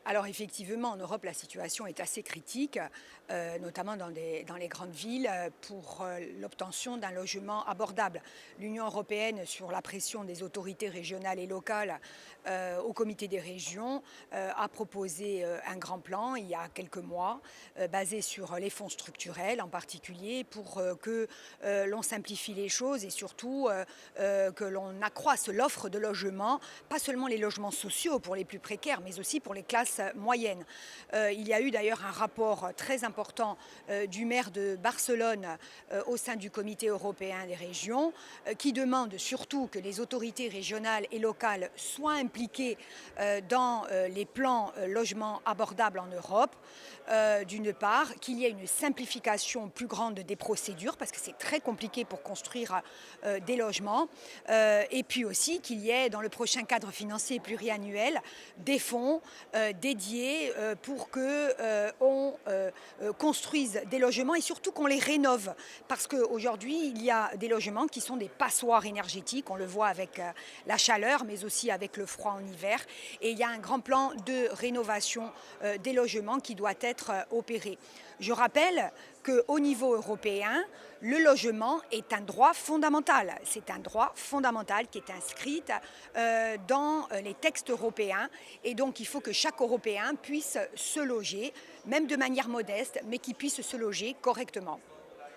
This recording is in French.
Alors effectivement, en Europe, la situation est assez critique, notamment dans les grandes villes, pour l'obtention d'un logement abordable. L'Union européenne, sur la pression des autorités régionales et locales au comité des régions, a proposé un grand plan il y a quelques mois, basé sur les fonds structurels en particulier, pour que l'on simplifie les choses et surtout que l'on accroisse l'offre de logements, pas seulement les logements sociaux pour les plus précaires, mais aussi pour les classes moyennes. Il y a eu d'ailleurs un rapport très important du maire de Barcelone au sein du comité européen des régions qui demande surtout que les autorités régionales et locales soient impliquées dans les plans logements abordables en Europe, d'une part, qu'il y ait une simplification plus grande des procédures, parce que c'est très compliqué pour construire des logements, et puis aussi qu'il y ait dans le prochain cadre financier pluriannuel des fonds dédiés pour qu'on construise des logements et surtout qu'on les rénove. Parce qu'aujourd'hui, il y a des logements qui sont des passoires énergétiques, on le voit avec la chaleur, mais aussi avec le froid en hiver. Et il y a un grand plan de rénovation des logements qui doit être opéré. Je rappelle qu'au niveau européen, le logement est un droit fondamental. C'est un droit fondamental qui est inscrit dans les textes européens. Et donc, il faut que chaque Européen puisse se loger, même de manière modeste, mais qu'il puisse se loger correctement.